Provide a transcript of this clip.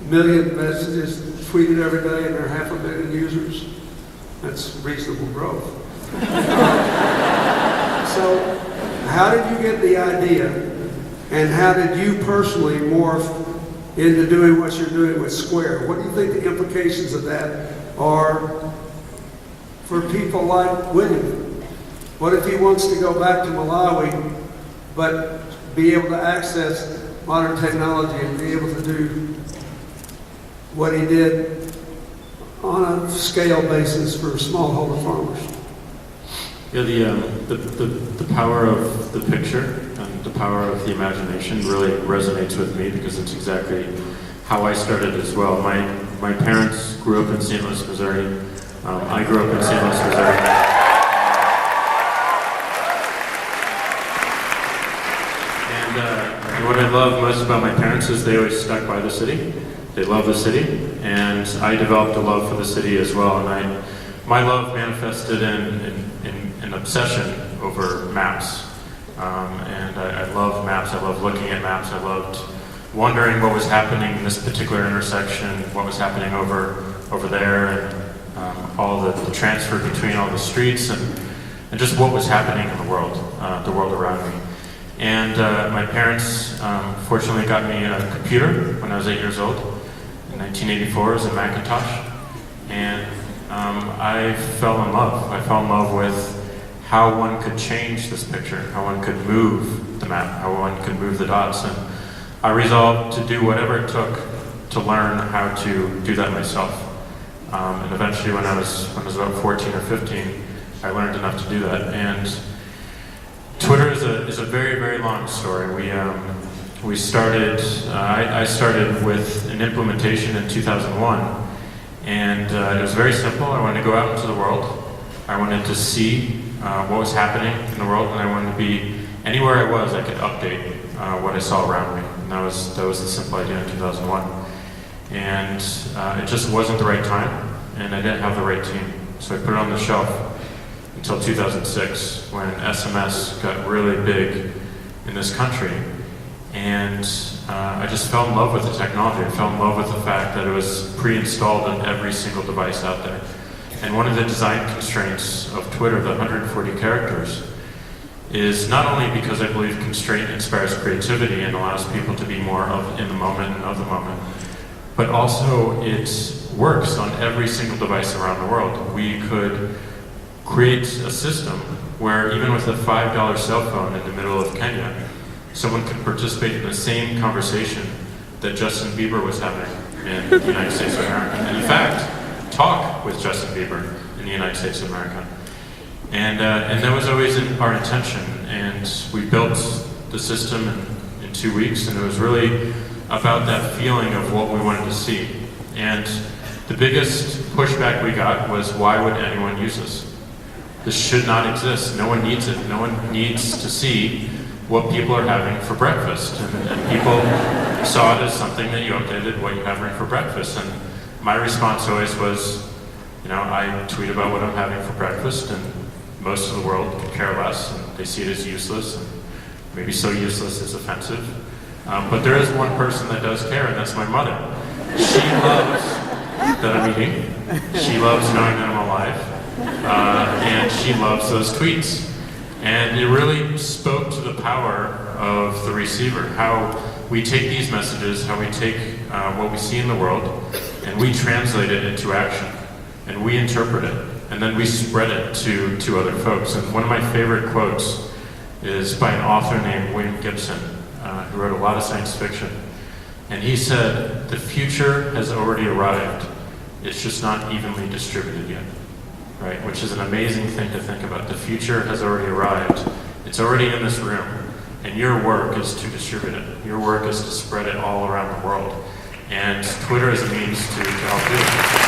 million messages tweeted every day and there are 500,000 users. That's reasonable growth. So how did you get the idea, and how did you personally morph into doing what you're doing with Square? What do you think the implications of that are for people like William? What if he wants to go back to Malawi, but be able to access modern technology and be able to do what he did on a scale basis for smallholder farmers? Yeah, the power of the picture and the power of the imagination really resonates with me because it's exactly how I started as well. My parents grew up in St. Louis, Missouri. I grew up in St. Louis, Missouri. And what I love most about my parents is they always stuck by the city. They love the city, and I developed a love for the city as well. And my love manifested in an obsession over maps. And I love maps. I love looking at maps. I loved wondering what was happening in this particular intersection, what was happening over there, and all the transfer between all the streets, and just what was happening in the world around me. And my parents fortunately got me a computer when I was 8 years old. In 1984, it was a Macintosh. And I fell in love. I fell in love with how one could change this picture, how one could move the map, how one could move the dots. And I resolved to do whatever it took to learn how to do that myself. And eventually when I was about 14 or 15, I learned enough to do that. And Twitter is a very, very long story. We started, I started with an implementation in 2001, and it was very simple. I wanted to go out into the world. I wanted to see what was happening in the world, and I wanted to be anywhere I was, I could update what I saw around me. And that was the simple idea in 2001. And it just wasn't the right time, and I didn't have the right team. So I put it on the shelf until 2006, when SMS got really big in this country. And I just fell in love with the technology. I fell in love with the fact that it was pre-installed on every single device out there. And one of the design constraints of Twitter, the 140 characters, is not only because I believe constraint inspires creativity and allows people to be more in the moment and of the moment, but also it works on every single device around the world. We could create a system where even with a $5 cell phone in the middle of Kenya, someone could participate in the same conversation that Justin Bieber was having in the United States of America. And in fact, talk with Justin Bieber in the United States of America. And that was always our intention. And we built the system in 2 weeks, and it was really about that feeling of what we wanted to see. And the biggest pushback we got was, why would anyone use this? This should not exist. No one needs it. No one needs to see what people are having for breakfast. And people saw it as something that you updated what you're having for breakfast. And my response always was, I tweet about what I'm having for breakfast, and most of the world could care less, and they see it as useless, and maybe so useless it's offensive. But there is one person that does care, and that's my mother. She loves that I'm eating. She loves knowing that I'm alive. And she loves those tweets. And it really spoke to the power of the receiver, how we take these messages, how we take what we see in the world, and we translate it into action, and we interpret it, and then we spread it to other folks. And one of my favorite quotes is by an author named William Gibson, who wrote a lot of science fiction. And he said, "The future has already arrived. It's just not evenly distributed yet." Right? Which is an amazing thing to think about. The future has already arrived. It's already in this room. And your work is to distribute it. Your work is to spread it all around the world. And Twitter is a means to help do it.